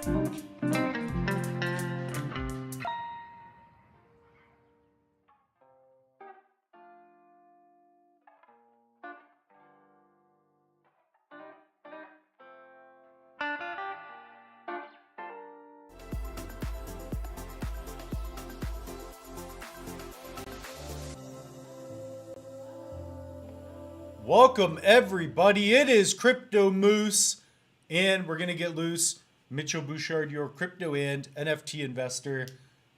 Welcome everybody. It is Crypto Moose, and we're gonna get loose. Mitchell Bouchard, your crypto and NFT investor.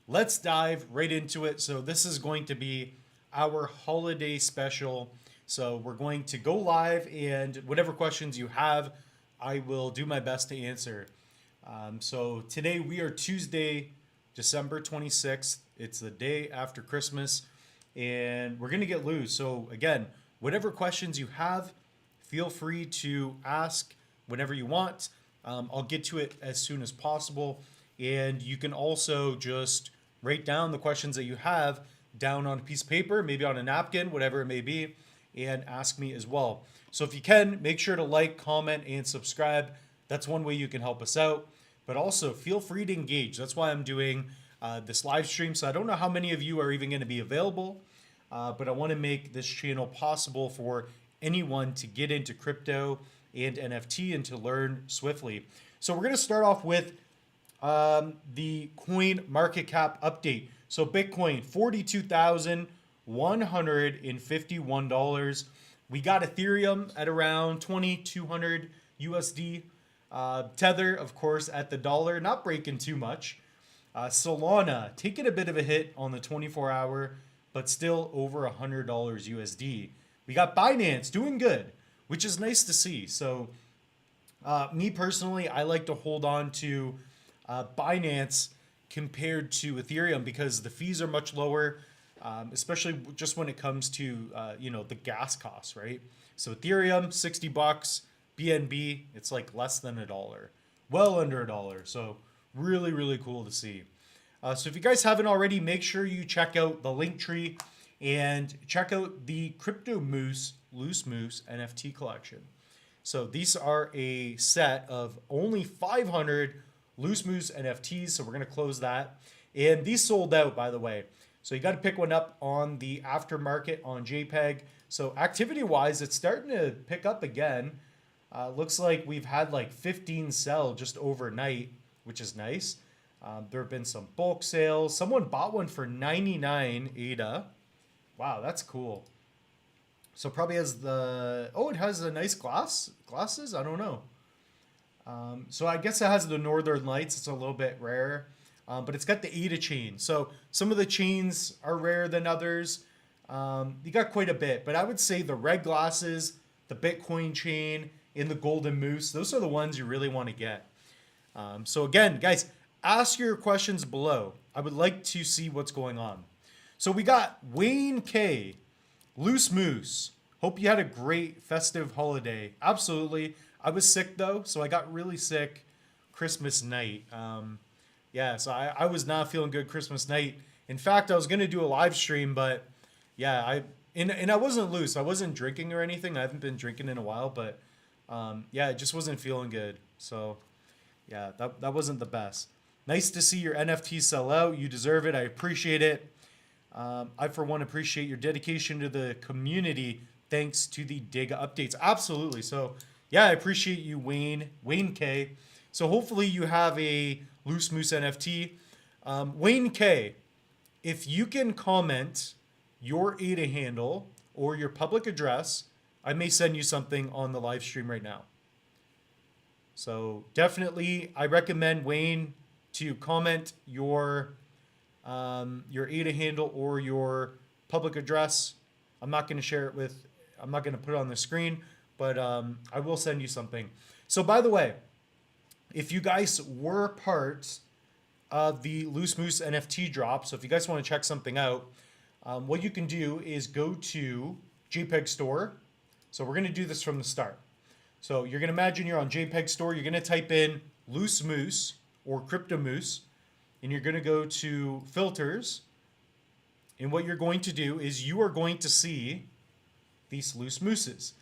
Let's dive right into it. So this is going to be our holiday special. So we're going to go live, and whatever questions you have, I will do my best to answer. So today we are Tuesday, December 26th. It's the day after Christmas, and we're gonna get loose. So again, whatever questions you have, feel free to ask whenever you want. I'll get to it as soon as possible. And you can also just write down the questions that you have down on a piece of paper, maybe on a napkin, whatever it may be, and ask me as well. So if you can, make sure to like, comment, and subscribe. That's one way you can help us out. But also feel free to engage. That's why I'm doing this live stream. So I don't know how many of you are even going to be available. But I want to make this channel possible for anyone to get into crypto and NFT and to learn swiftly. So we're going to start off with the coin market cap update. So Bitcoin, $42,151. We got Ethereum at around 2,200 USD. Tether, of course, at the dollar, not breaking too much. Solana taking a bit of a hit on the 24-hour, but still over $100 USD. We got Binance doing good, which is nice to see. So me personally, I like to hold on to Binance compared to Ethereum because the fees are much lower, especially just when it comes to the gas costs, right? So Ethereum, $60, BNB, it's like less than $1, well under $1. So really, really cool to see. So if you guys haven't already, make sure you check out the link tree and check out the Crypto Moose Loose Moose NFT collection. So these are a set of only 500 Loose Moose NFTs. So we're going to close that. And these sold out, by the way. So you got to pick one up on the aftermarket on JPEG. So activity wise, it's starting to pick up again. Looks like we've had like 15 sell just overnight, which is nice. There have been some bulk sales. Someone bought one for 99 ADA. Wow, that's cool. So probably has it has a nice glasses. I don't know. So I guess it has the Northern Lights. It's a little bit rare, but it's got the ADA chain. So some of the chains are rarer than others. You got quite a bit, but I would say the red glasses, the Bitcoin chain, and the Golden Moose, those are the ones you really want to get. So again, guys, ask your questions below. I would like to see what's going on. So we got Wayne K, Loose Moose. Hope you had a great festive holiday. Absolutely. I was sick though, so I got really sick Christmas night. So I was not feeling good Christmas night. In fact, I was gonna do a live stream, but yeah, I wasn't loose. I wasn't drinking or anything. I haven't been drinking in a while, but it just wasn't feeling good. So yeah, that wasn't the best. Nice to see your NFTs sell out. You deserve it. I appreciate it. I, for one, appreciate your dedication to the community thanks to the DIG updates. Absolutely. So, yeah, I appreciate you, Wayne K. So, hopefully you have a Loose Moose NFT. Wayne K, if you can comment your ADA handle or your public address, I may send you something on the live stream right now. So, definitely, I recommend, Wayne, to comment your ADA handle or your public address. I'm not going to put it on the screen, but I will send you something. So by the way, if you guys were part of the Loose Moose NFT drop, so if you guys want to check something out, what you can do is go to JPEG Store. So we're going to do this from the start. So you're going to imagine you're on JPEG Store. You're going to type in Loose Moose or Crypto Moose, and you're going to go to filters. And what you're going to do is you are going to see these Loose Mooses.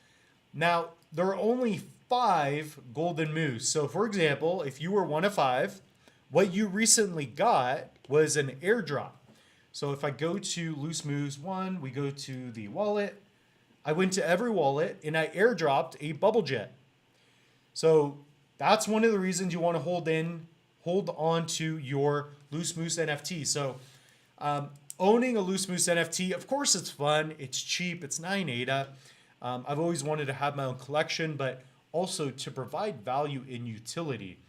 Now, there are only 5 golden moose. So for example, if you were one of 5, what you recently got was an airdrop. So if I go to Loose Moves 1, we go to the wallet. I went to every wallet and I airdropped a bubble jet. So that's one of the reasons you want to hold on to your Loose Moose NFT. So owning a Loose Moose NFT, of course it's fun, it's cheap, it's 9 ADA. I've always wanted to have my own collection, but also to provide value in utility.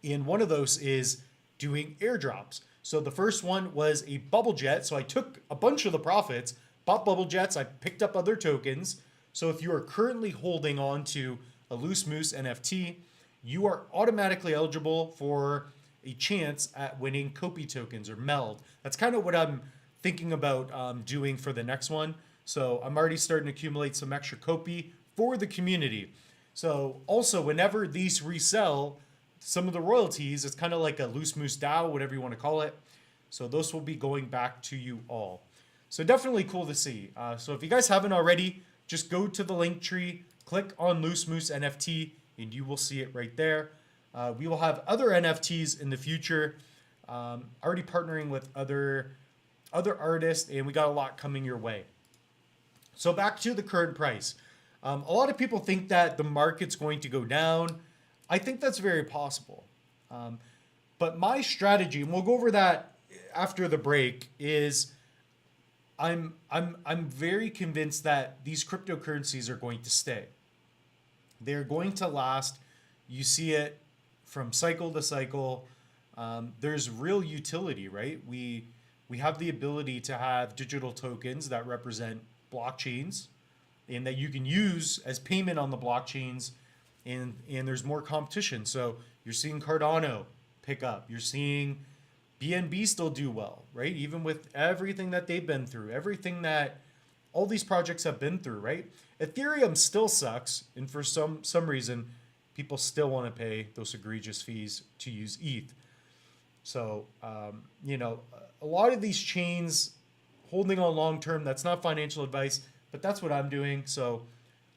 And one of those is doing airdrops. So the first one was a bubble jet. So I took a bunch of the profits, bought bubble jets, I picked up other tokens. So if you are currently holding on to a Loose Moose NFT, you are automatically eligible for a chance at winning Kopi tokens or MELD. That's kind of what I'm thinking about doing for the next one. So I'm already starting to accumulate some extra Kopi for the community. So also whenever these resell, some of the royalties, it's kind of like a Loose Moose DAO, whatever you want to call it. So those will be going back to you all. So definitely cool to see. So if you guys haven't already, just go to the link tree, click on Loose Moose NFT, and you will see it right there. We will have other NFTs in the future. Already partnering with other artists, and we got a lot coming your way. So back to the current price. A lot of people think that the market's going to go down. I think that's very possible. But my strategy, and we'll go over that after the break, is I'm very convinced that these cryptocurrencies are going to stay. They're going to last. You see it from cycle to cycle. There's real utility, right? We have the ability to have digital tokens that represent blockchains and that you can use as payment on the blockchains, and there's more competition. So you're seeing Cardano pick up. You're seeing BNB still do well, right? Even with everything that they've been through, everything that all these projects have been through, right? Ethereum still sucks, and for some reason, people still want to pay those egregious fees to use ETH. So, you know, a lot of these chains holding on long term, that's not financial advice, but that's what I'm doing. So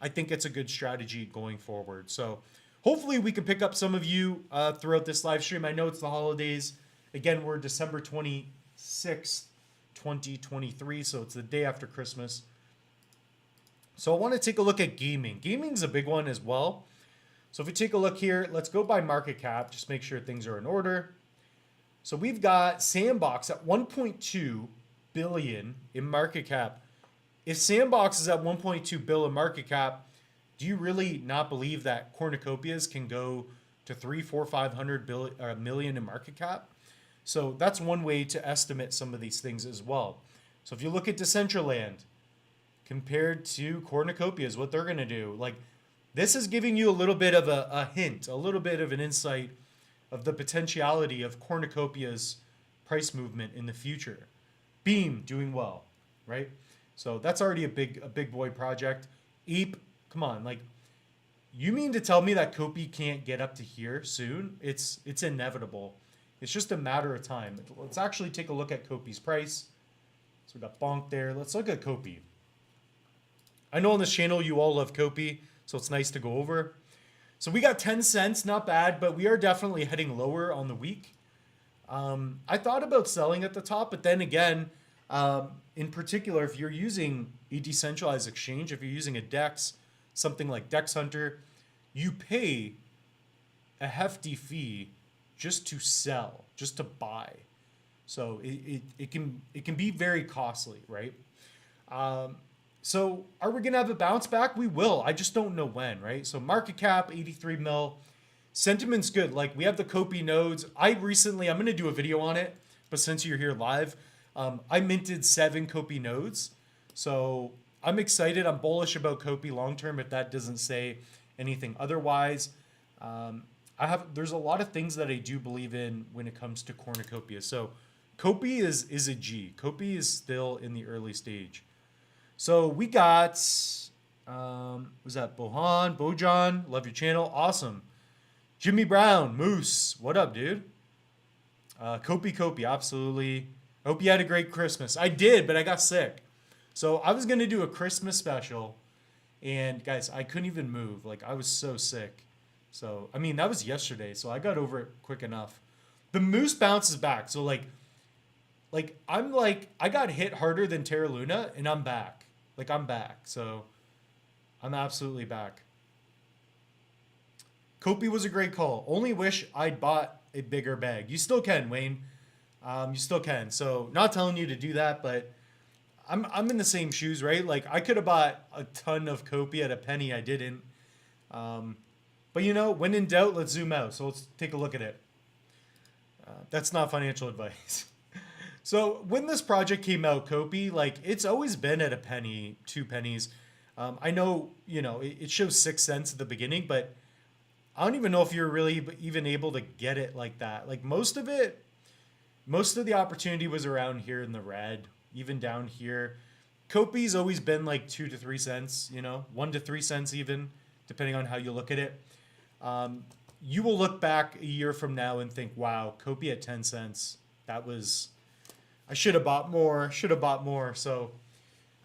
I think it's a good strategy going forward. So hopefully we can pick up some of you throughout this live stream. I know it's the holidays. Again, we're December 26th, 2023. So it's the day after Christmas. So I want to take a look at gaming. Gaming's a big one as well. So if we take a look here, let's go by market cap. Just make sure things are in order. So we've got Sandbox at 1.2 billion in market cap. If Sandbox is at 1.2 billion market cap, do you really not believe that cornucopias can go to 500 million in market cap? So that's one way to estimate some of these things as well. So if you look at Decentraland compared to cornucopias, what they're going to do, like this is giving you a little bit of a hint, a little bit of an insight of the potentiality of cornucopia's price movement in the future. Beam doing well, right? So that's already a big boy project. Ape, come on, like you mean to tell me that Kopi can't get up to here soon? It's inevitable. It's just a matter of time. Let's actually take a look at Kopi's price. So we got Bonk there. Let's look at Kopi. I know on this channel you all love Kopi, so it's nice to go over. So we got 10 cents, not bad, but we are definitely heading lower on the week. I thought about selling at the top, but then again, in particular, if you're using a decentralized exchange, if you're using a DEX, something like DEX Hunter, you pay a hefty fee just to sell, just to buy. So it can be very costly, right? So are we gonna have a bounce back? We will. I just don't know when, right? So market cap 83 mil. Sentiment's good. Like we have the Kopi nodes. I'm gonna do a video on it, but since you're here live, I minted 7 Kopi nodes. So I'm excited. I'm bullish about Kopi long term if that doesn't say anything otherwise. There's a lot of things that I do believe in when it comes to cornucopia. So Kopi is a G. Kopi is still in the early stage. So we got, was that Bojan? Love your channel. Awesome. Jimmy Brown, Moose. What up, dude? Kopi, absolutely. I hope you had a great Christmas. I did, but I got sick. So I was going to do a Christmas special, And guys, I couldn't even move. Like I was so sick. So I mean that was yesterday, so I got over it quick enough. The moose bounces back. So like I got hit harder than Terra Luna and I'm back. Like I'm back. So I'm absolutely back. Kopi was a great call. Only wish I'd bought a bigger bag. You still can, Wayne. You still can. So not telling you to do that, but I'm in the same shoes, right? Like I could have bought a ton of Kopi at a penny. I didn't. But you know, when in doubt, let's zoom out. So let's take a look at it. That's not financial advice. So when this project came out, Kopi, like it's always been at a penny, 2 pennies. I know, you know, it shows 6 cents at the beginning, but I don't even know if you're really even able to get it like that. Like most of the opportunity was around here in the red, even down here. Kopi's always been like 2 to 3 cents, you know, 1 to 3 cents even, depending on how you look at it. You will look back a year from now and think, wow, Kopi at 10 cents. That was, I should have bought more. So,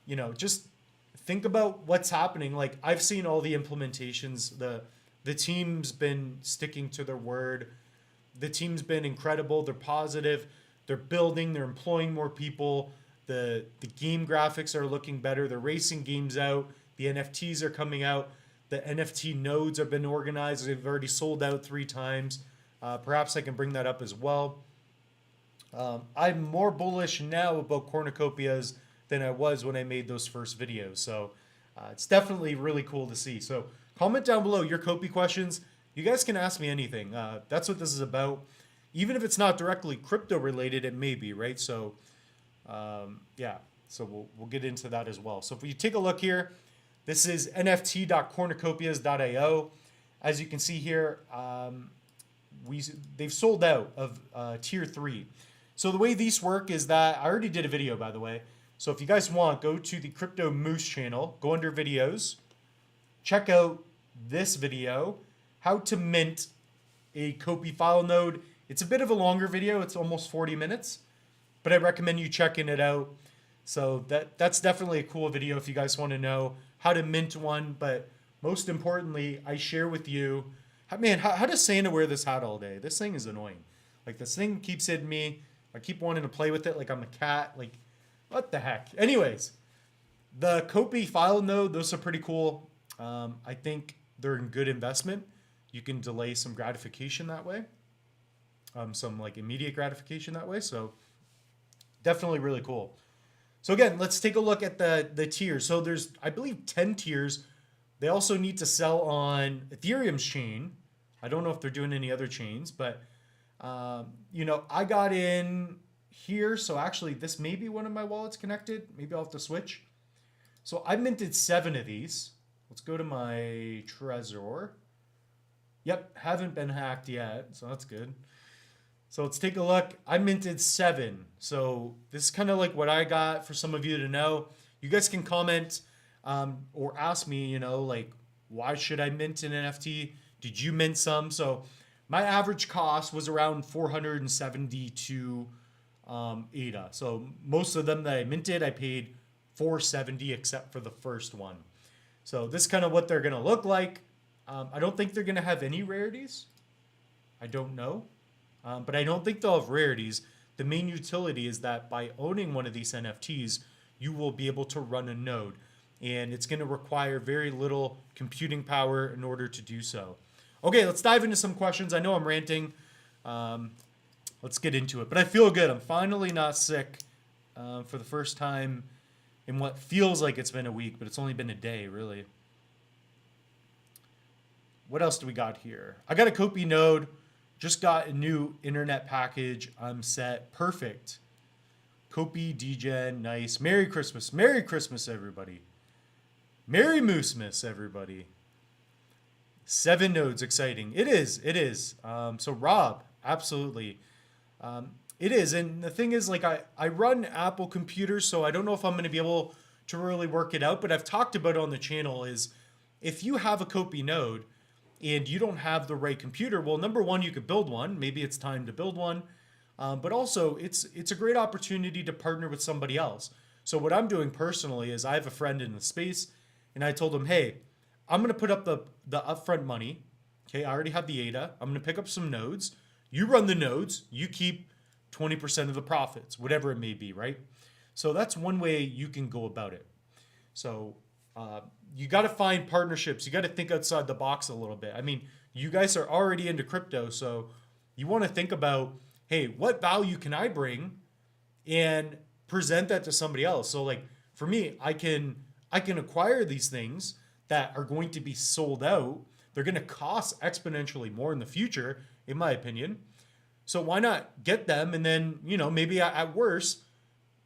you know, just think about what's happening. Like I've seen all the implementations. The team's been sticking to their word. The team's been incredible. They're positive. They're building. They're employing more people. The game graphics are looking better. They're racing games out. The NFTs are coming out. The NFT nodes have been organized. They've already sold out 3 times. Perhaps I can bring that up as well. I'm more bullish now about cornucopias than I was when I made those first videos. So it's definitely really cool to see. So comment down below your Kopi questions. You guys can ask me anything. That's what this is about. Even if it's not directly crypto related, it may be, right? So yeah, so we'll get into that as well. So if we take a look here, this is nft.cornucopias.io. As you can see here, they've sold out of tier 3. So the way these work is that I already did a video, by the way. So if you guys want, go to the Crypto Moose channel, go under videos, check out this video, how to mint a Kopi file node. It's a bit of a longer video. It's almost 40 minutes, but I recommend you checking it out. So that's definitely a cool video if you guys want to know how to mint one. But most importantly, I share with you, man, how does Santa wear this hat all day? This thing is annoying. Like this thing keeps hitting me. I keep wanting to play with it like I'm a cat. Like, what the heck? Anyways, the Kopi file node, those are pretty cool. I think they're in good investment. You can delay some gratification that way. Some like immediate gratification that way. So definitely really cool. So again, let's take a look at the tiers. So there's, I believe, 10 tiers. They also need to sell on Ethereum's chain. I don't know if they're doing any other chains, but you know, I got in here. So actually this may be one of my wallets connected. Maybe I'll have to switch. So I minted 7 of these. Let's go to my Trezor. Yep, haven't been hacked yet, so that's good. So let's take a look. I minted 7. So this is kind of like what I got for some of you to know. You guys can comment or ask me, you know, like, why should I mint an NFT? Did you mint some? So my average cost was around 472 ADA. So most of them that I minted, I paid 470 except for the first one. So this is kind of what they're going to look like. I don't think they're going to have any rarities. I don't know. But I don't think they'll have rarities. The main utility is that by owning one of these NFTs, you will be able to run a node. And it's going to require very little computing power in order to do so. Okay, let's dive into some questions. I know I'm ranting. Let's get into it. But I feel good. I'm finally not sick for the first time in what feels like it's been a week, but it's only been a day, really. What else do we got here? I got a Kopi node. Just got a new internet package. I'm set. Perfect. Kopi, DGen, nice. Merry Christmas. Merry Christmas, everybody. Merry Moosemas, everybody. 7 nodes, exciting. It is. It is. So Rob, absolutely. It is. And the thing is, like, I run Apple computers, so I don't know if I'm going to be able to really work it out. But I've talked about it on the channel is if you have a Kopi node, and you don't have the right computer, well, number one, you could build one. Maybe it's time to build one. But also, it's a great opportunity to partner with somebody else. So what I'm doing personally is I have a friend in the space, and I told him, hey, I'm going to put up the upfront money. Okay, I already have the ADA. I'm going to pick up some nodes. You run the nodes. You keep 20% of the profits, whatever it may be, right? So that's one way you can go about it. So you got to find partnerships. You got to think outside the box a little bit. I mean, you guys are already into crypto, so you want to think about, hey, what value can I bring and present that to somebody else? So like for me, I can acquire these things that are going to be sold out. They're going to cost exponentially more in the future, in my opinion. So why not get them, and then, you know, maybe at worst,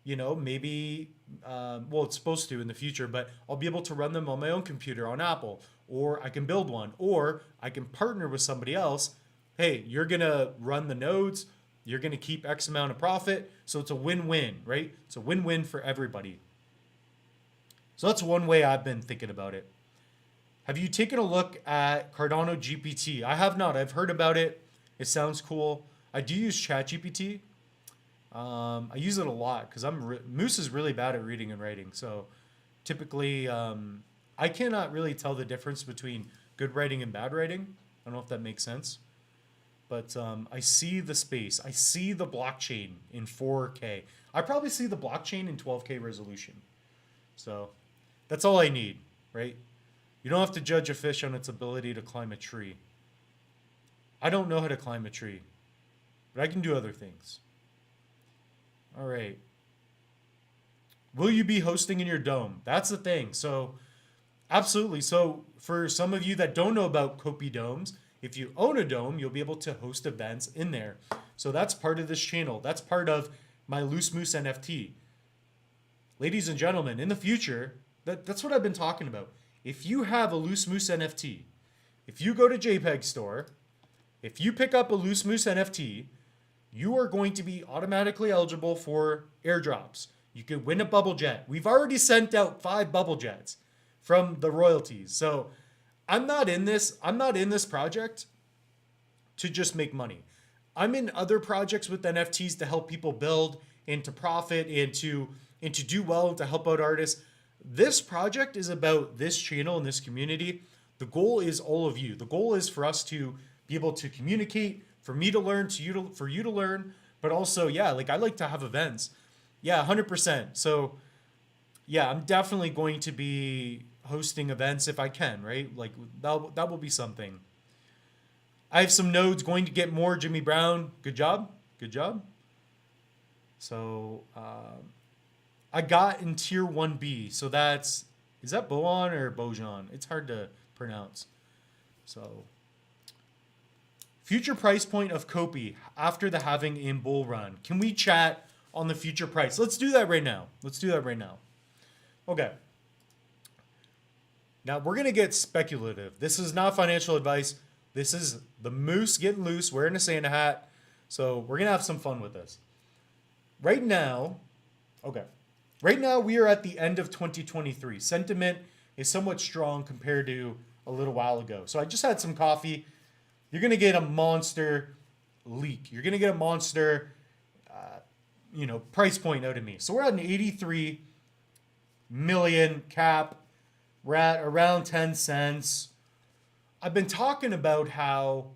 you know, maybe well, it's supposed to in the future, but I'll be able to run them on my own computer on Apple, or I can build one, or I can partner with somebody else. Hey, you're gonna run the nodes, you're gonna keep X amount of profit, so it's a win-win, right? It's a win-win for everybody. So that's one way I've been thinking about it. Have you taken a look at Cardano GPT? I have not. I've heard about it. It sounds cool. I do use ChatGPT. I use it a lot because Moose is really bad at reading and writing. So typically, I cannot really tell the difference between good writing and bad writing. I don't know if that makes sense. But I see the space. I see the blockchain in 4K. I probably see the blockchain in 12K resolution. So that's all I need, right? You don't have to judge a fish on its ability to climb a tree. I don't know how to climb a tree, but I can do other things. All right. Will you be hosting in your dome? That's the thing. So absolutely. So for some of you that don't know about Kopi domes, if you own a dome, you'll be able to host events in there. So that's part of this channel. That's part of my Loose Moose NFT. Ladies and gentlemen, in the future, that's what I've been talking about. If you have a Loose Moose NFT, if you go to JPEG Store, if you pick up a Loose Moose NFT, you are going to be automatically eligible for airdrops. You could win a bubble jet. We've already sent out 5 bubble jets from the royalties. So I'm not in this project to just make money. I'm in other projects with NFTs to help people build and to profit and to do well and to help out artists. This project is about this channel and this community. The goal is all of you. The goal is for us to be able to communicate, for me to learn, for you to learn, but also, yeah, like I like to have events. Yeah, 100%. So yeah, I'm definitely going to be hosting events if I can, right? Like that will be something. I have some nodes going to get more. Jimmy Brown, good job. Good job. So I got in tier 1B. So is that Boan or Bojan? It's hard to pronounce. So future price point of Kopi after the halving in bull run. Can we chat on the future price? Let's do that right now. Okay. Now we're going to get speculative. This is not financial advice. This is the moose getting loose, wearing a Santa hat. So we're going to have some fun with this. Right now, we are at the end of 2023. Sentiment is somewhat strong compared to a little while ago. So I just had some coffee. You're going to get a monster leak. You're going to get a monster, price point out of me. So we're at an 83 million cap. We're at around 10 cents. I've been talking about how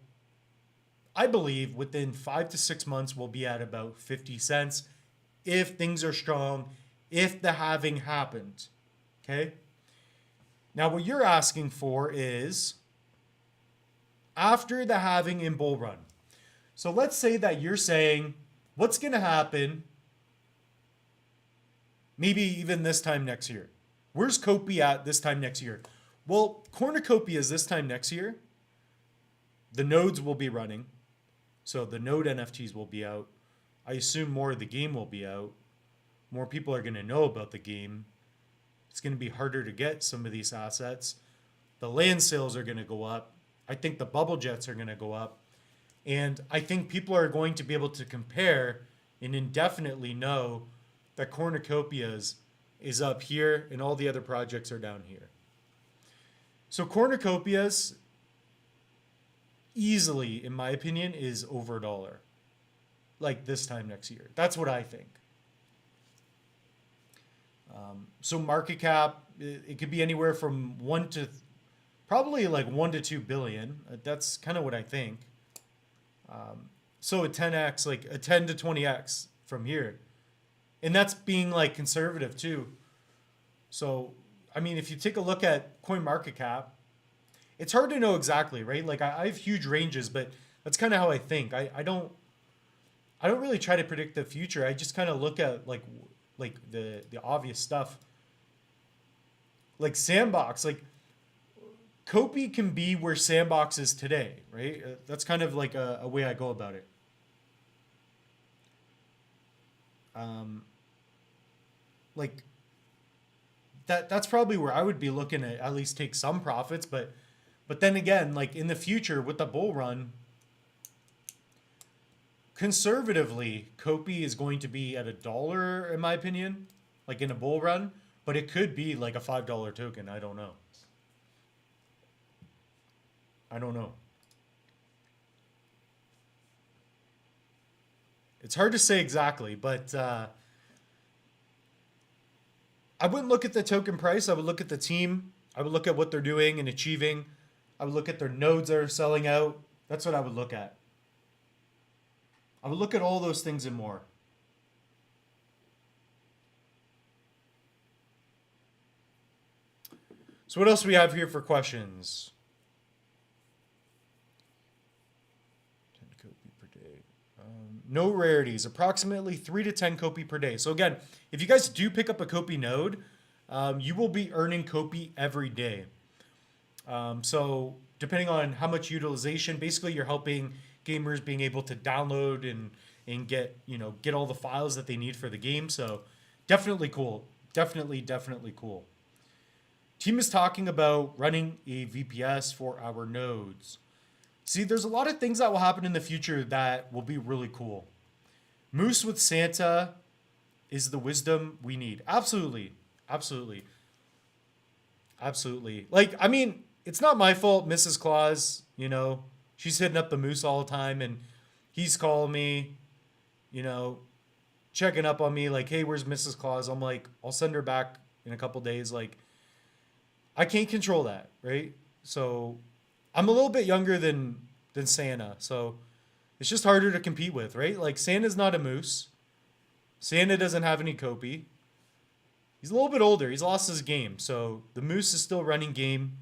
I believe within 5 to 6 months we'll be at about 50 cents if things are strong, if the halving happened. Okay? Now what you're asking for is after the halving in bull run. So let's say that you're saying what's going to happen maybe even this time next year. Where's Kopi at this time next year? Well, cornucopia is this time next year. The nodes will be running. So the node NFTs will be out. I assume more of the game will be out. More people are going to know about the game. It's going to be harder to get some of these assets. The land sales are going to go up. I think the bubble jets are going to go up. And I think people are going to be able to compare and indefinitely know that cornucopias is up here and all the other projects are down here. So cornucopias easily, in my opinion, is over $1. Like this time next year. That's what I think. So market cap, it could be anywhere from probably like 1 to 2 billion. That's kind of what I think. So a 10x, like a 10 to 20x from here. And that's being like conservative too. So, I mean, if you take a look at coin market cap, it's hard to know exactly, right? Like I have huge ranges, but that's kind of how I think. I don't really try to predict the future. I just kind of look at like the obvious stuff. Like Sandbox, like Kopi can be where Sandbox is today, right? That's kind of like a way I go about it. Like that's probably where I would be looking at least take some profits, but then again, like in the future with the bull run, conservatively, Kopi is going to be at $1 in my opinion, like in a bull run, but it could be like a $5 token. I don't know. It's hard to say exactly, but I wouldn't look at the token price. I would look at the team. I would look at what they're doing and achieving. I would look at their nodes that are selling out. That's what I would look at. I would look at all those things and more. So what else do we have here for questions? 10 Kopi per day. No rarities. Approximately 3 to 10 Kopi per day. So again, if you guys do pick up a Kopi node, you will be earning Kopi every day. So depending on how much utilization, basically you're helping gamers being able to download and get all the files that they need for the game. So definitely cool. Definitely cool. Team is talking about running a VPS for our nodes. See, there's a lot of things that will happen in the future that will be really cool. Moose with Santa is the wisdom we need. Absolutely. Like, I mean, it's not my fault, Mrs. Claus, she's hitting up the Moose all the time and he's calling me, checking up on me like, hey, where's Mrs. Claus? I'm like, I'll send her back in a couple days. Like, I can't control that, right? So I'm a little bit younger than Santa, so it's just harder to compete with, right? Like Santa's not a Moose. Santa doesn't have any Kopi. He's a little bit older. He's lost his game, so the Moose is still running game,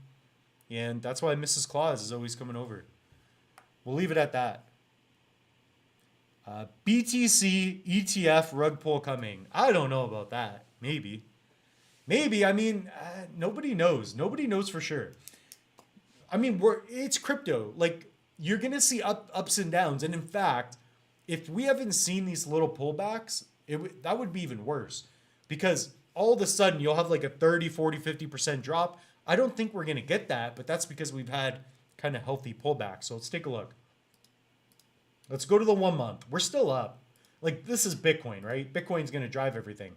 and that's why Mrs. Claus is always coming over. We'll leave it at that. BTC ETF rug pull coming. I don't know about that. Maybe. I mean, nobody knows. Nobody knows for sure. I mean, it's crypto. Like, you're going to see ups and downs. And in fact, if we haven't seen these little pullbacks, that would be even worse. Because all of a sudden, you'll have like a 30, 40, 50% drop. I don't think we're going to get that, but that's because we've had kind of healthy pullbacks. So let's take a look. Let's go to the 1 month. We're still up. Like, this is Bitcoin, right? Bitcoin's going to drive everything.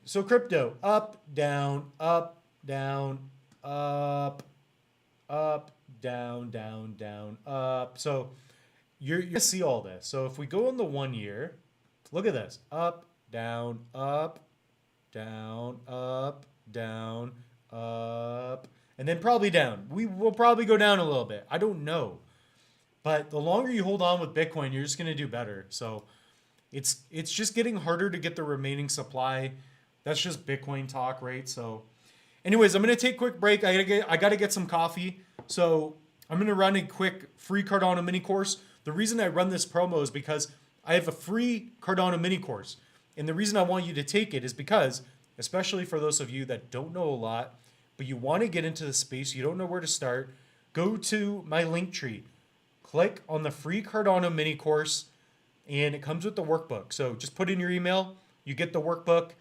So crypto, up, down, up, down, up, up, down, down, down, up. So you're going to see all this. So if we go in the 1 year, look at this. Up, down, up, down, up, down, up, and then probably down. We will probably go down a little bit. I don't know. But the longer you hold on with Bitcoin, you're just going to do better. So it's just getting harder to get the remaining supply. That's just Bitcoin talk, right? So anyways, I'm going to take a quick break. I got to get some coffee. So I'm going to run a quick free Cardano mini course. The reason I run this promo is because I have a free Cardano mini course. And the reason I want you to take it is because, especially for those of you that don't know a lot, but you want to get into the space, you don't know where to start, go to my link tree. Click on the free Cardano mini course, and it comes with the workbook. So just put in your email, you get the workbook.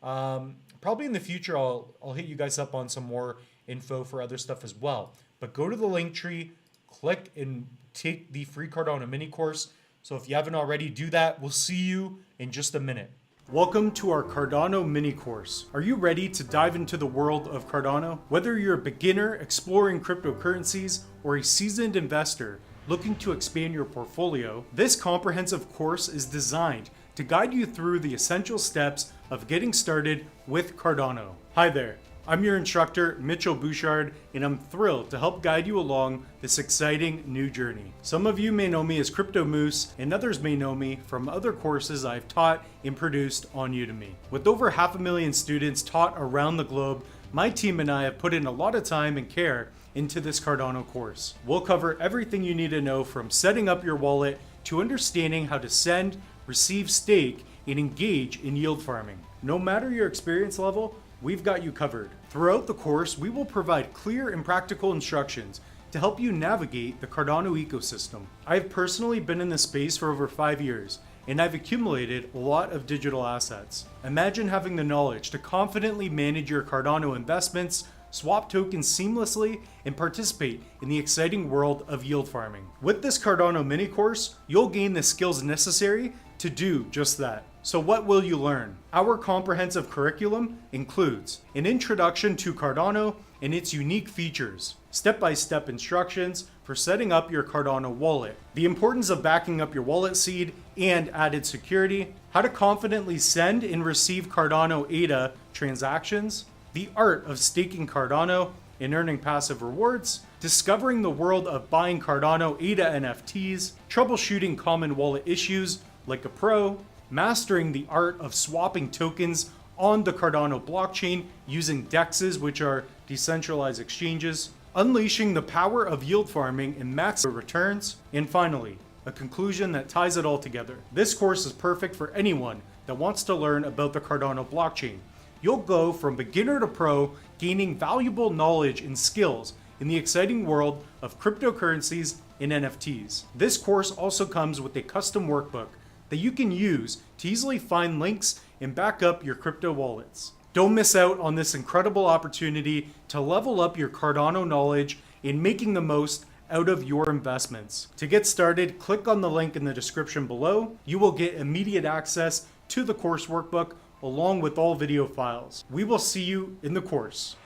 Probably in the future, I'll hit you guys up on some more info for other stuff as well. But go to the link tree, click and take the free Cardano mini course. So if you haven't already, do that. We'll see you in just a minute. Welcome to our Cardano mini course. Are you ready to dive into the world of Cardano? Whether you're a beginner exploring cryptocurrencies or a seasoned investor looking to expand your portfolio, this comprehensive course is designed to to guide you through the essential steps of getting started with Cardano. Hi there, I'm your instructor, Mitchell Bouchard, and I'm thrilled to help guide you along this exciting new journey. Some of you may know me as Crypto Moose, and others may know me from other courses I've taught and produced on Udemy. With over 500,000 students taught around the globe, my team and I have put in a lot of time and care into this Cardano course. We'll cover everything you need to know from setting up your wallet to understanding how to send, receive, stake, and engage in yield farming. No matter your experience level, we've got you covered. Throughout the course, we will provide clear and practical instructions to help you navigate the Cardano ecosystem. I've personally been in this space for over 5 years, and I've accumulated a lot of digital assets. Imagine having the knowledge to confidently manage your Cardano investments, swap tokens seamlessly, and participate in the exciting world of yield farming. With this Cardano mini course, you'll gain the skills necessary to do just that. So what will you learn? Our comprehensive curriculum includes an introduction to Cardano and its unique features, step-by-step instructions for setting up your Cardano wallet, the importance of backing up your wallet seed and added security, how to confidently send and receive Cardano ADA transactions, the art of staking Cardano and earning passive rewards, discovering the world of buying Cardano ADA NFTs, troubleshooting common wallet issues like a pro, mastering the art of swapping tokens on the Cardano blockchain using DEXs, which are decentralized exchanges, unleashing the power of yield farming and maximum returns, and finally, a conclusion that ties it all together. This course is perfect for anyone that wants to learn about the Cardano blockchain. You'll go from beginner to pro, gaining valuable knowledge and skills in the exciting world of cryptocurrencies and NFTs. This course also comes with a custom workbook that you can use to easily find links and back up your crypto wallets. Don't miss out on this incredible opportunity to level up your Cardano knowledge in making the most out of your investments. To get started, click on the link in the description below. You will get immediate access to the course workbook along with all video files. We will see you in the course.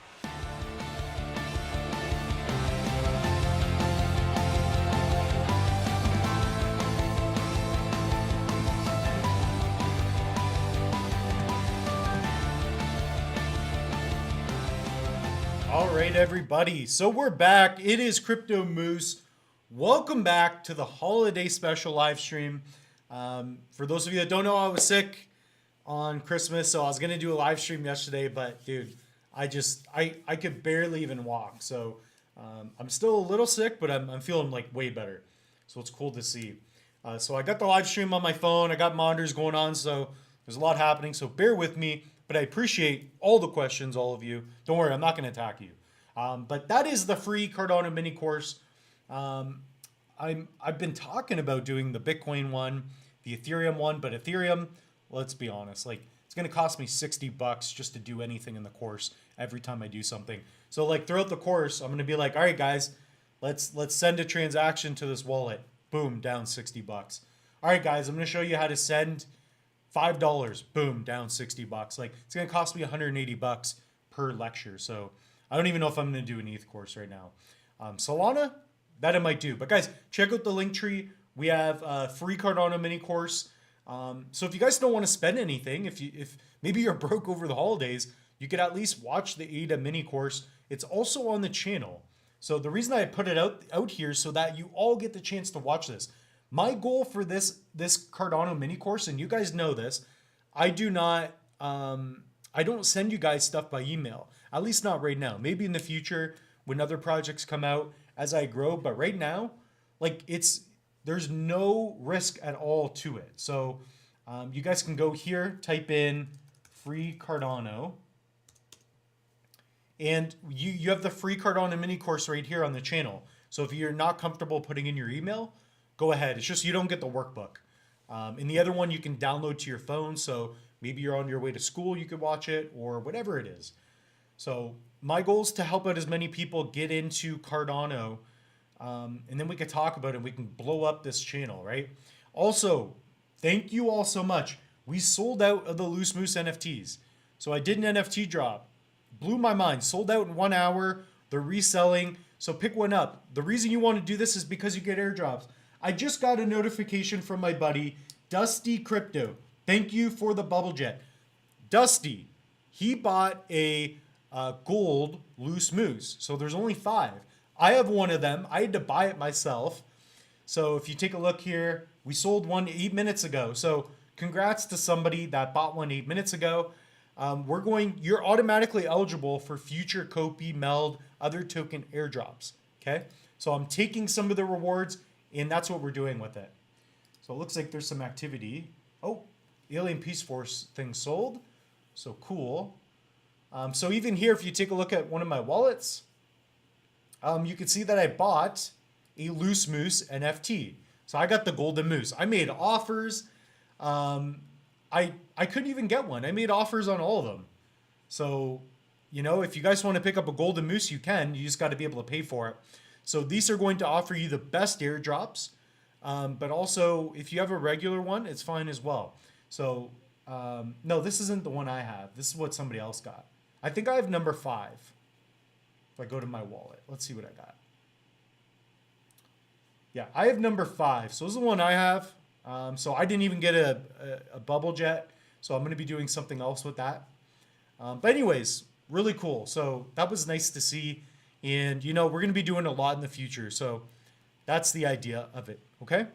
All right, everybody. So we're back. It is Crypto Moose. Welcome back to the holiday special live stream. For those of you that don't know, I was sick on Christmas, so I was gonna do a live stream yesterday, but dude, I could barely even walk. So I'm still a little sick, but I'm feeling like way better. So it's cool to see. So I got the live stream on my phone. I got monitors going on, so there's a lot happening. So bear with me. But I appreciate all the questions, all of you. Don't worry, I'm not going to attack you. But that is the free Cardano mini course. I've been talking about doing the Bitcoin one, the Ethereum one, but Ethereum, let's be honest, like it's going to cost me $60 just to do anything in the course every time I do something. So like throughout the course, I'm going to be like, all right, guys, let's send a transaction to this wallet. Boom, down $60. All right, guys, I'm going to show you how to send $5, boom, down $60. Like it's gonna cost me $180 per lecture. So I don't even know if I'm gonna do an ETH course right now. Solana, that I might do. But guys, check out the link tree. We have a free Cardano mini course. So if you guys don't want to spend anything, if maybe you're broke over the holidays, you could at least watch the ADA mini course. It's also on the channel. So the reason I put it out here is so that you all get the chance to watch this. My goal for this Cardano mini course, and you guys know this, I don't send you guys stuff by email, at least not right now. Maybe in the future when other projects come out as I grow, but right now, like there's no risk at all to it. So you guys can go here, type in free Cardano, and you have the free Cardano mini course right here on the channel. So if you're not comfortable putting in your email, go ahead. It's just you don't get the workbook. And the other one you can download to your phone. So maybe you're on your way to school, you could watch it or whatever it is. So my goal is to help out as many people get into Cardano. And then we could talk about it. We can blow up this channel, right? Also, thank you all so much. We sold out of the Loose Moose NFTs. So I did an NFT drop. Blew my mind. Sold out in 1 hour. They're reselling. So pick one up. The reason you want to do this is because you get airdrops. I just got a notification from my buddy, Dusty Crypto. Thank you for the bubble jet. Dusty, he bought a gold loose moose. So there's only 5. I have one of them. I had to buy it myself. So if you take a look here, we sold one 8 minutes ago. So congrats to somebody that bought one 8 minutes ago. You're automatically eligible for future Copy, Meld, other token airdrops. Okay. So I'm taking some of the rewards and that's what we're doing with it. So it looks like there's some activity. Oh, Alien Peace Force thing sold. So cool. So even here, if you take a look at one of my wallets, you can see that I bought a Loose Moose NFT. So I got the Golden Moose. I made offers. I couldn't even get one. I made offers on all of them. So, you know, if you guys want to pick up a Golden Moose, you can. You just got to be able to pay for it. So these are going to offer you the best airdrops. But also, if you have a regular one, it's fine as well. So, no, this isn't the one I have. This is what somebody else got. I think I have number 5. If I go to my wallet, let's see what I got. Yeah, I have number 5. So this is the one I have. So I didn't even get a bubble jet. So I'm going to be doing something else with that. But anyways, really cool. So that was nice to see. And, you know, we're going to be doing a lot in the future. So that's the idea of it. Okay.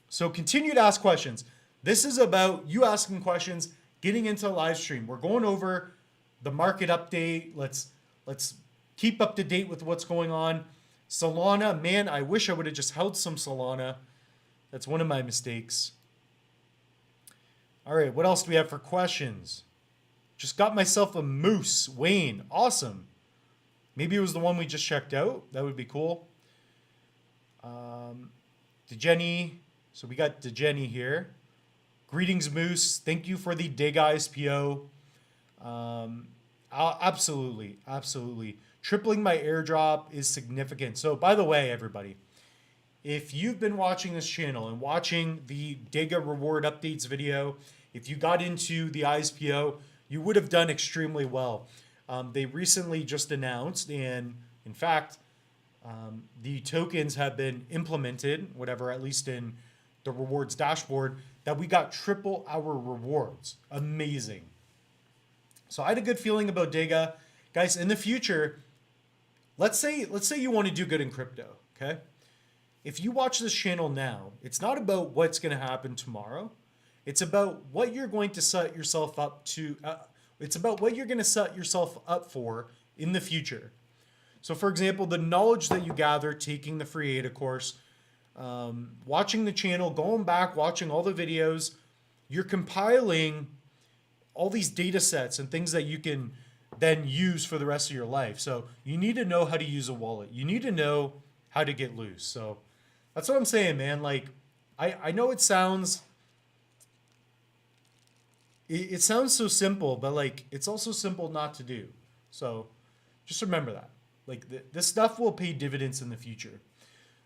So continue to ask questions. This is about you asking questions, getting into a live stream. We're going over the market update. Let's keep up to date with what's going on. Solana, man, I wish I would have just held some Solana. That's one of my mistakes. All right, what else do we have for questions? Just got myself a moose. Wayne, awesome. Maybe it was the one we just checked out. That would be cool. DeJenny. So we got DeJenny here. Greetings, Moose. Thank you for the Dig ISPO. Absolutely, absolutely. Tripling my airdrop is significant. So by the way, everybody, if you've been watching this channel and watching the Dega reward updates video, if you got into the ISPO, you would have done extremely well. They recently just announced, and in fact, the tokens have been implemented, whatever, at least in the rewards dashboard, that we got triple our rewards. Amazing. So I had a good feeling about Dega. Guys, in the future, let's say you want to do good in crypto, okay? If you watch this channel now, it's not about what's going to happen tomorrow. It's about what you're going to set yourself up to. It's about what you're going to set yourself up for in the future. So for example, the knowledge that you gather taking the free ADA course, watching the channel, going back, watching all the videos, you're compiling all these data sets and things that you can then use for the rest of your life. So you need to know how to use a wallet. You need to know how to get loose. So that's what I'm saying, man. Like, I know it sounds so simple, but like, it's also simple not to do. So just remember that. Like this stuff will pay dividends in the future.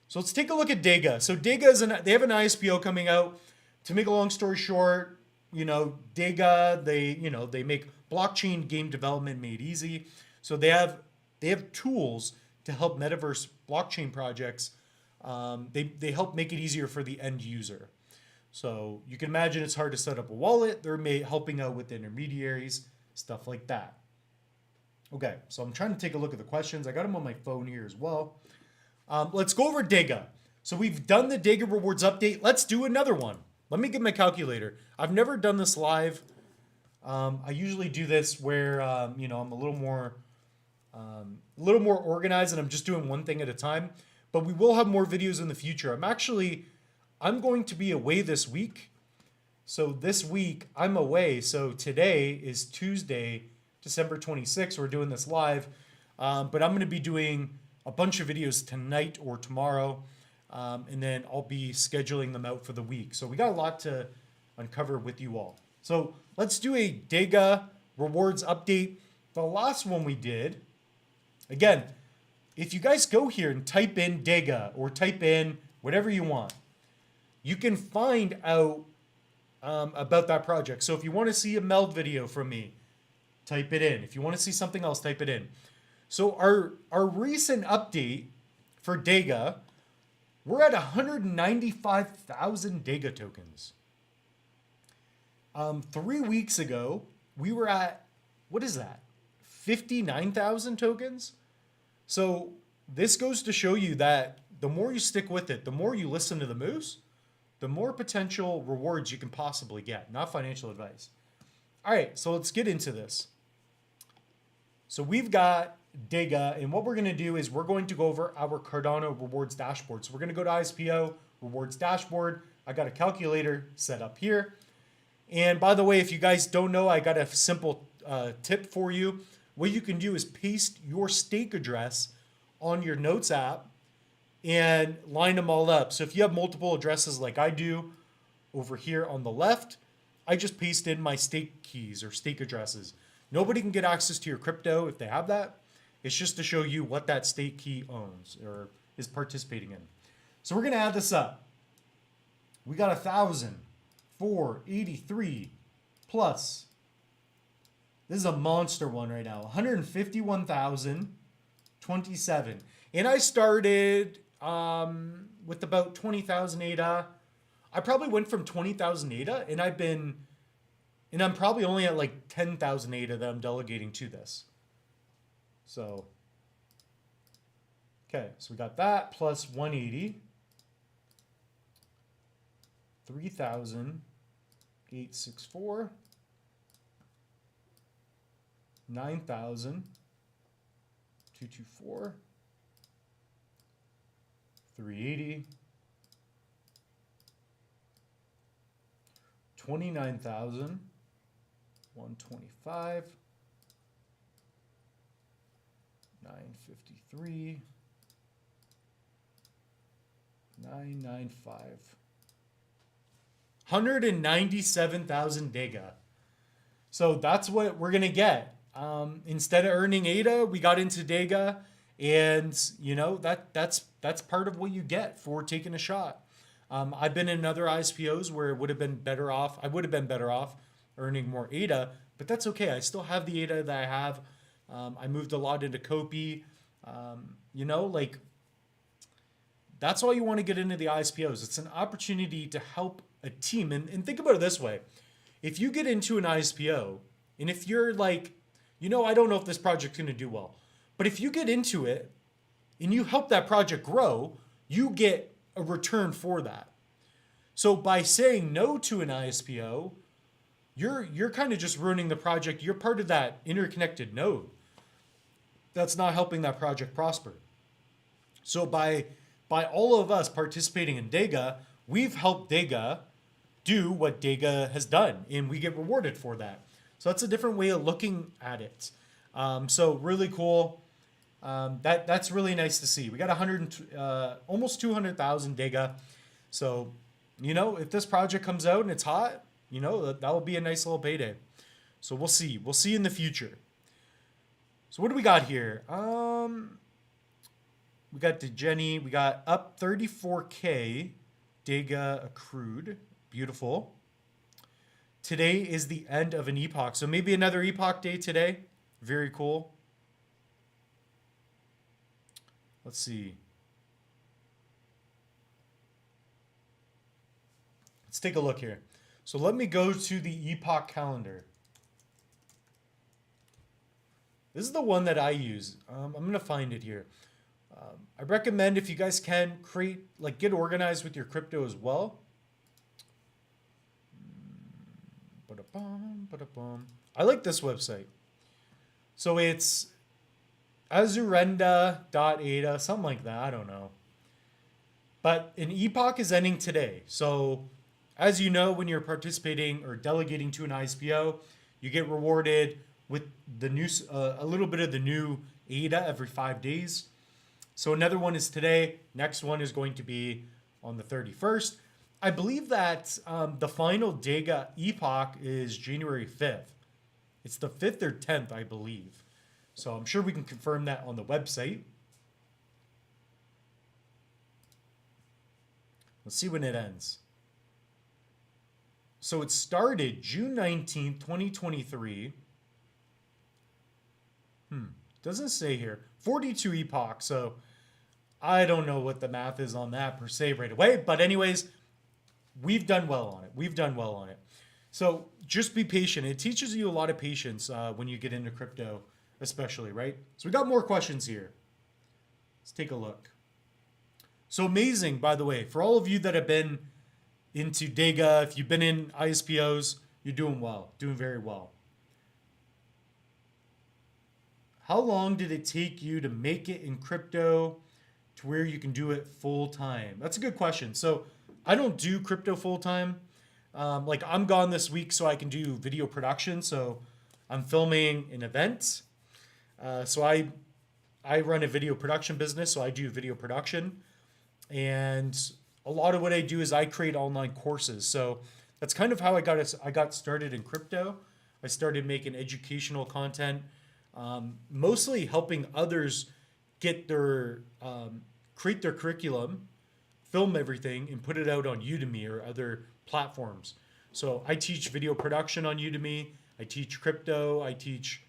So let's take a look at Dega. So Dega they have an ISPO coming out. To make a long story short, you know, Dega, they make blockchain game development made easy. So they have tools to help metaverse blockchain projects. They help make it easier for the end user. So you can imagine it's hard to set up a wallet. They're helping out with intermediaries, stuff like that. Okay, so I'm trying to take a look at the questions. I got them on my phone here as well. Let's go over Dega. So we've done the Dega rewards update. Let's do another one. Let me get my calculator. I've never done this live. I usually do this where you know, I'm a little more organized and I'm just doing one thing at a time. But we will have more videos in the future. I'm going to be away this week. So this week I'm away. So today is Tuesday, December 26th. We're doing this live. But I'm going to be doing a bunch of videos tonight or tomorrow. And then I'll be scheduling them out for the week. So we got a lot to uncover with you all. So let's do a Dega rewards update. The last one we did, again, if you guys go here and type in Dega or type in whatever you want, you can find out about that project. So if you want to see a meld video from me, type it in. If you want to see something else, type it in. So our recent update for Dega, we're at 195,000 Dega tokens. 3 weeks ago, we were at, what is that? 59,000 tokens. So this goes to show you that the more you stick with it, the more you listen to the moose, the more potential rewards you can possibly get. Not financial advice. All right, so let's get into this. So we've got Dega, and what we're going to do is we're going to go over our Cardano rewards dashboard. So we're going to go to ISPO, rewards dashboard. I got a calculator set up here. And by the way, if you guys don't know, I got a simple tip for you. What you can do is paste your stake address on your Notes app and line them all up. So if you have multiple addresses like I do over here on the left, I just paste in my stake keys or stake addresses. Nobody can get access to your crypto if they have that. It's just to show you what that stake key owns or is participating in. So we're going to add this up. We got 1,483 plus. This is a monster one right now. 151,027. And I started with about 20,000 ADA. I probably went from 20,000 ADA and I'm probably only at like 10,000 ADA that I'm delegating to this. So, okay, so we got that plus 180. 3,864. 9,000. 224. 380. 29,000. 125. 953. 995. 197,000 Dega. So that's what we're going to get. Instead of earning ADA, we got into Dega, and you know, that's part of what you get for taking a shot. I've been in other ISPOs where it would have been better off. I would have been better off earning more ADA, but that's okay. I still have the ADA that I have. I moved a lot into Kopi. You know, like that's why you want to get into the ISPOs. It's an opportunity to help a team. And think about it this way. If you get into an ISPO, and if you're like, you know, I don't know if this project's going to do well, but if you get into it and you help that project grow, you get a return for that. So by saying no to an ISPO, you're kind of just ruining the project. You're part of that interconnected node that's not helping that project prosper. So by all of us participating in Dega, we've helped Dega do what Dega has done, and we get rewarded for that. So that's a different way of looking at it. So really cool. That's really nice to see. We got almost 200,000 Dega. So, you know, if this project comes out and it's hot, you know, that will be a nice little payday. So we'll see. We'll see in the future. So what do we got here? We got Degeni. We got up 34K Dega accrued. Beautiful. Today is the end of an epoch. So maybe another epoch day today. Very cool. Let's see. Let's take a look here. So let me go to the epoch calendar. This is the one that I use. I'm going to find it here. I recommend if you guys can get organized with your crypto as well. I like this website. So it's azurenda.ada, something like that. I don't know. But an epoch is ending today. So as you know, when you're participating or delegating to an ISPO, you get rewarded with the new a little bit of the new ADA every 5 days. So another one is today. Next one is going to be on the 31st. I believe that the final Dega epoch is January 5th. It's the 5th or 10th, I believe. So I'm sure we can confirm that on the website. Let's see when it ends. So it started June 19th, 2023. Doesn't say here. 42 epochs. So I don't know what the math is on that per se right away. But anyways, we've done well on it. So just be patient. It teaches you a lot of patience when you get into crypto, especially, right? So we got more questions here. Let's take a look. So amazing, by the way, for all of you that have been into Dega, if you've been in ISPOs, you're doing well, doing very well. How long did it take you to make it in crypto to where you can do it full time? That's a good question. So I don't do crypto full time. Like I'm gone this week, so I can do video production. So I'm filming an event. So I run a video production business, so I do video production. And a lot of what I do is I create online courses. So that's kind of how I got started in crypto. I started making educational content, mostly helping others get their create their curriculum, film everything, and put it out on Udemy or other platforms. So I teach video production on Udemy. I teach crypto. I teach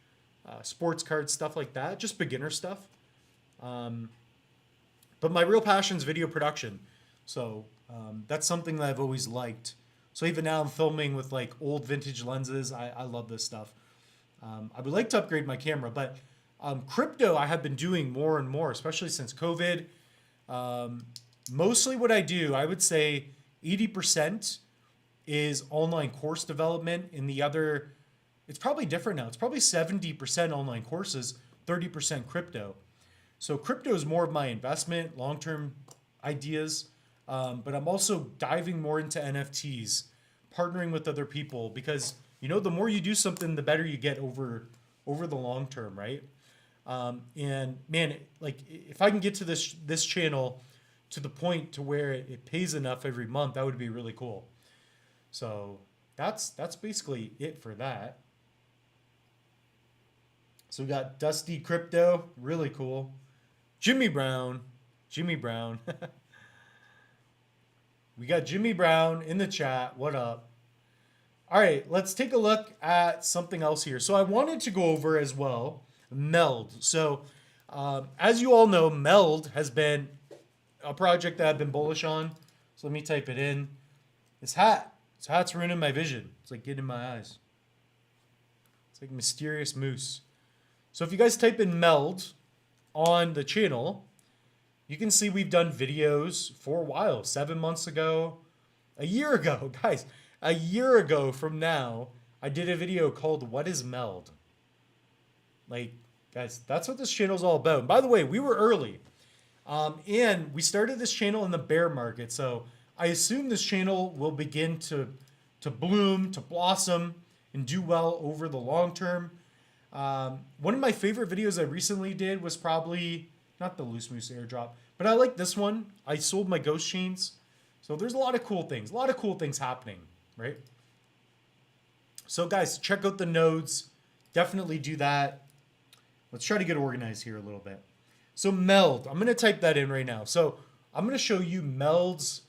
sports cards, stuff like that, just beginner stuff. But my real passion is video production. So that's something that I've always liked. So even now I'm filming with like old vintage lenses. I love this stuff. I would like to upgrade my camera, but crypto I have been doing more and more, especially since COVID. Mostly what I do, I would say 80% is online course development, and the other, it's probably different now. It's probably 70% online courses, 30% crypto. So crypto is more of my investment, long-term ideas, but I'm also diving more into NFTs, partnering with other people, because you know the more you do something, the better you get over the long term, right? And man, like if I can get to this channel to the point to where it pays enough every month, that would be really cool. So that's basically it for that. So we got Dusty Crypto, really cool. Jimmy Brown. We got Jimmy Brown in the chat. What up? All right, let's take a look at something else here. So I wanted to go over as well Meld. So as you all know, Meld has been a project that I've been bullish on. So let me type it in. This hat's ruining my vision. It's like getting in my eyes. It's like mysterious moose. So if you guys type in Meld on the channel, you can see we've done videos for a while. 7 months ago, a year ago, guys, a year ago from now, I did a video called What is Meld? Like, guys, that's what this channel is all about. And by the way, we were early. And we started this channel in the bear market. So I assume this channel will begin to bloom, to blossom, and do well over the long term. One of my favorite videos I recently did was probably not the Loose Moose airdrop, but I like this one. I sold my ghost chains. So there's a lot of cool things happening, right? So guys, check out the nodes. Definitely do that. Let's try to get organized here a little bit. So Meld, I'm going to type that in right now. So I'm going to show you Meld's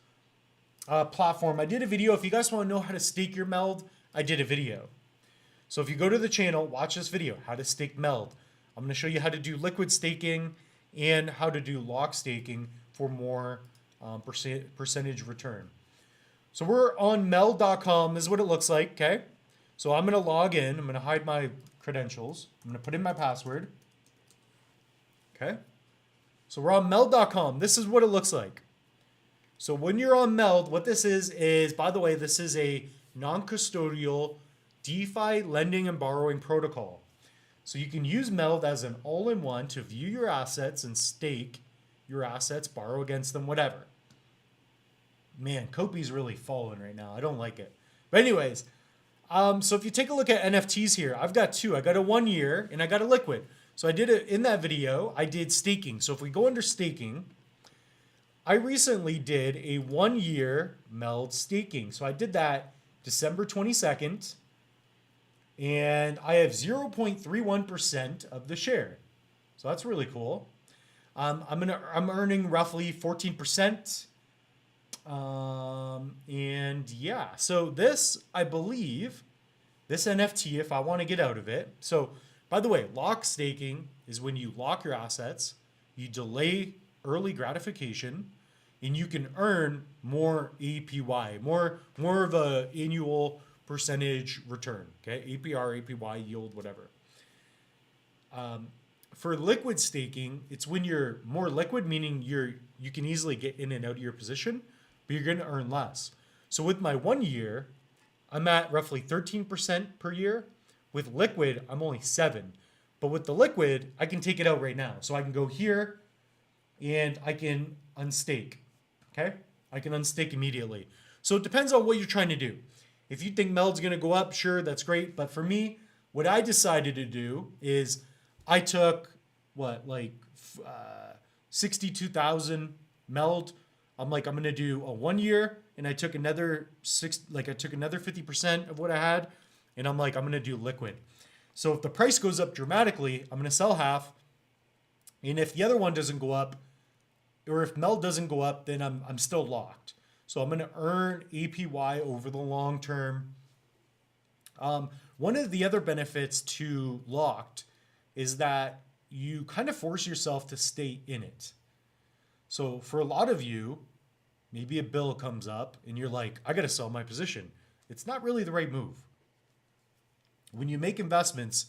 platform. I did a video. If you guys want to know how to stake your Meld, I did a video. So if you go to the channel, watch this video, how to stake Meld. I'm going to show you how to do liquid staking and how to do lock staking for more percentage return. So we're on meld.com. This is what it looks like, okay? So I'm going to log in. I'm going to hide my credentials. I'm going to put in my password. Okay? So we're on meld.com. This is what it looks like. So when you're on Meld, what this is, by the way, this is a non-custodial DeFi lending and borrowing protocol. So you can use Meld as an all-in-one to view your assets and stake your assets, borrow against them, whatever. Man, Kopi's really falling right now. I don't like it. But anyways, so if you take a look at NFTs here, I've got two. I got a 1 year and I got a liquid. So I did it in that video. I did staking. So if we go under staking, I recently did a 1 year Meld staking. So I did that December 22nd. And I have 0.31% of the share. So that's really cool. I'm earning roughly 14%. And yeah, so this, I believe, this NFT, if I want to get out of it. So by the way, lock staking is when you lock your assets, you delay early gratification, and you can earn more APY, more of a annual percentage return. Okay, APR, APY, yield, whatever. For liquid staking, it's when you're more liquid, meaning you can easily get in and out of your position, but you're going to earn less. So with my 1 year, I'm at roughly 13% per year. With liquid, I'm only 7. But with the liquid, I can take it out right now. So I can go here and I can unstake. Okay? I can unstake immediately. So it depends on what you're trying to do. If you think MELD's going to go up, sure, that's great. But for me, what I decided to do is I took 62,000 MELD. I'm going to do a 1 year, and I took another 50% of what I had, and I'm going to do liquid. So if the price goes up dramatically, I'm going to sell half. And if the other one doesn't go up, or if MELD doesn't go up, then I'm still locked. So I'm going to earn APY over the long term. One of the other benefits to locked is that you kind of force yourself to stay in it. So for a lot of you, maybe a bill comes up and you're like, I got to sell my position. It's not really the right move. When you make investments,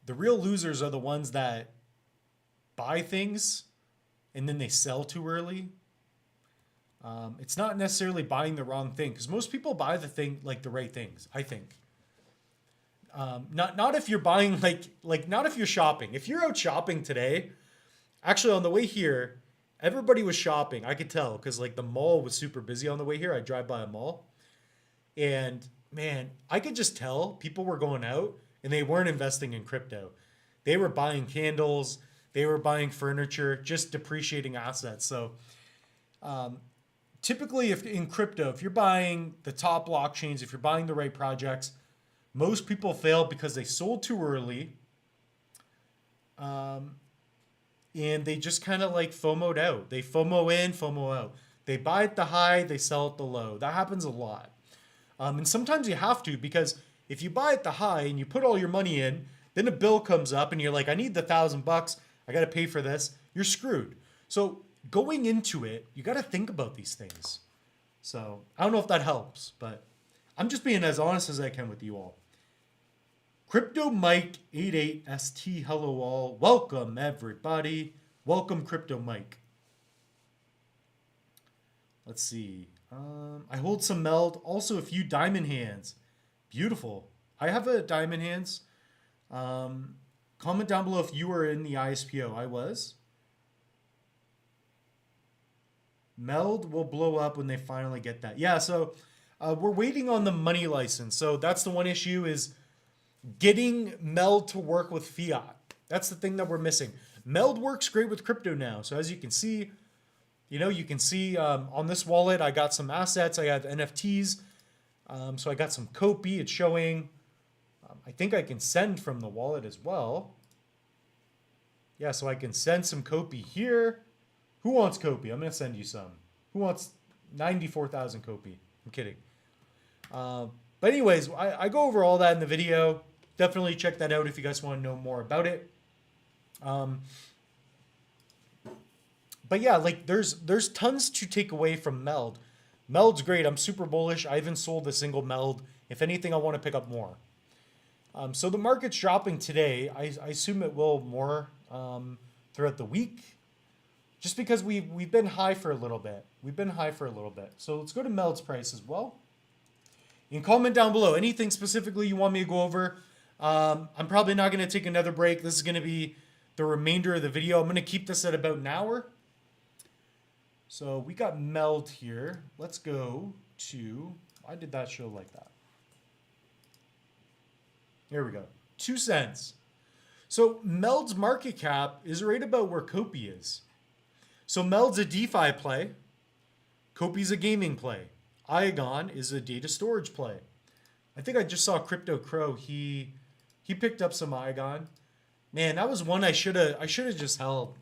the real losers are the ones that buy things and then they sell too early. It's not necessarily buying the wrong thing, because most people buy the right things, I think. Not if you're buying not if you're shopping. If you're out shopping today, actually on the way here, everybody was shopping. I could tell because the mall was super busy on the way here. I drive by a mall, and man, I could just tell people were going out and they weren't investing in crypto. They were buying candles, they were buying furniture, just depreciating assets. So typically, if in crypto, if you're buying the top blockchains, if you're buying the right projects, most people fail because they sold too early, and they just kind of FOMO'd out. They FOMO in, FOMO out. They buy at the high, they sell at the low. That happens a lot. And sometimes you have to, because if you buy at the high and you put all your money in, then a bill comes up and you're like, I need the $1,000. I got to pay for this. You're screwed. So going into it, you got to think about these things. So I don't know if that helps, but I'm just being as honest as I can with you all. Crypto Mike 88ST, hello all. Welcome everybody. Welcome Crypto Mike. Let's see. I hold some MELD, also a few diamond hands. Beautiful. I have a diamond hands. Comment down below if you were in the ISPO. I was. MELD will blow up when they finally get that. Yeah, so we're waiting on the money license. So that's the one issue, is getting MELD to work with fiat. That's the thing that we're missing. MELD works great with crypto now. So as you can see, on this wallet, I got some assets. I have NFTs. So I got some Kopi. It's showing. I think I can send from the wallet as well. Yeah, so I can send some Kopi here. Who wants Kopi? I'm going to send you some. Who wants 94,000 Kopi? I'm kidding. But anyways, I go over all that in the video. Definitely check that out if you guys want to know more about it. But yeah, there's tons to take away from MELD. MELD's great. I'm super bullish. I haven't sold a single MELD. If anything, I want to pick up more. So the market's dropping today. I assume it will more throughout the week, just because we've been high for a little bit. So let's go to MELD's price as well. You can comment down below anything specifically you want me to go over. I'm probably not going to take another break. This is going to be the remainder of the video. I'm going to keep this at about an hour. So we got MELD here. Let's go to, why did that show like that? Here we go. 2 cents. So MELD's market cap is right about where Kopi is. So MELD's a DeFi play. Kopi's a gaming play. Iagon is a data storage play. I think I just saw Crypto Crow. He picked up some Iagon. Man, that was one I should have just held.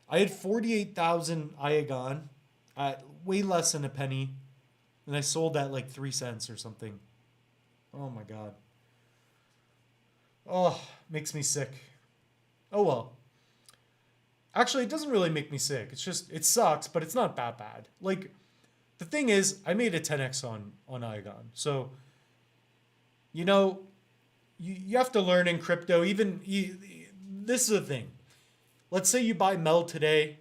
I had 48,000 Iagon at way less than a penny, and I sold at 3 cents or something. Oh my god. Oh, makes me sick. Oh well. Actually, it doesn't really make me sick. It's just, it sucks, but it's not that bad. The thing is, I made a 10x on Iagon. So you know, you have to learn in crypto. This is the thing. Let's say you buy Meld today,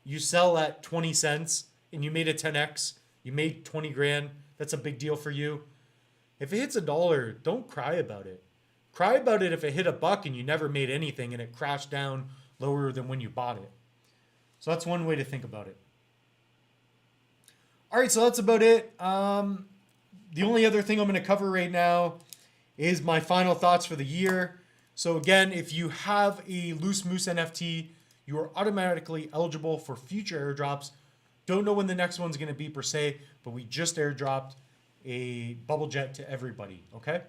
you sell at 20 cents and you made a 10x, you made 20 grand. That's a big deal for you. If it hits $1, don't cry about it. Cry about it if it hit $1 and you never made anything and it crashed down lower than when you bought it. So that's one way to think about it. All right, so that's about it. The only other thing I'm going to cover right now is my final thoughts for the year. So again, if you have a Loose Moose NFT, you are automatically eligible for future airdrops. Don't know when the next one's going to be per se, but we just airdropped a bubble jet to everybody, okay?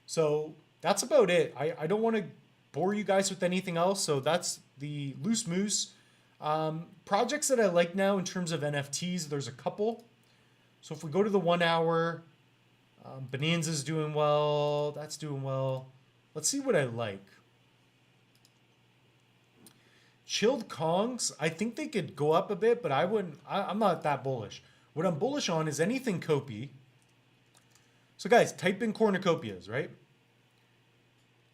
So that's about it. I don't want to bore you guys with anything else. So that's the Loose Moose. Projects that I like now in terms of NFTs, there's a couple. So if we go to the 1 hour, Bonanza's doing well. That's doing well. Let's see what I like. Chilled Kongs, I think they could go up a bit, but I'm not that bullish. What I'm bullish on is anything Copy. So guys, type in cornucopias, right?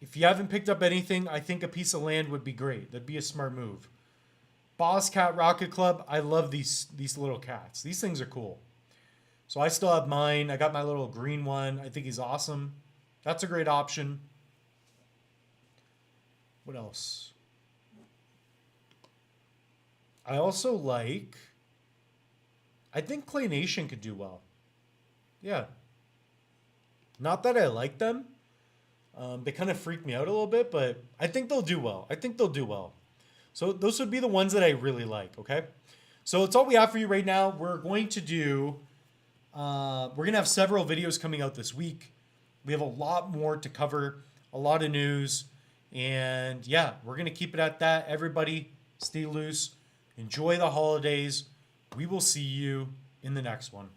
If you haven't picked up anything, I think a piece of land would be great. That'd be a smart move. Boss Cat Rocket Club, I love these little cats. These things are cool. So I still have mine. I got my little green one. I think he's awesome. That's a great option. What else? I also like, I think Clay Nation could do well. Yeah. Not that I like them. They kind of freak me out a little bit, but I think they'll do well. I think they'll do well. So those would be the ones that I really like, okay? So that's all we have for you right now. We're going to have several videos coming out this week. We have a lot more to cover, a lot of news. And yeah, we're going to keep it at that. Everybody, stay loose. Enjoy the holidays. We will see you in the next one.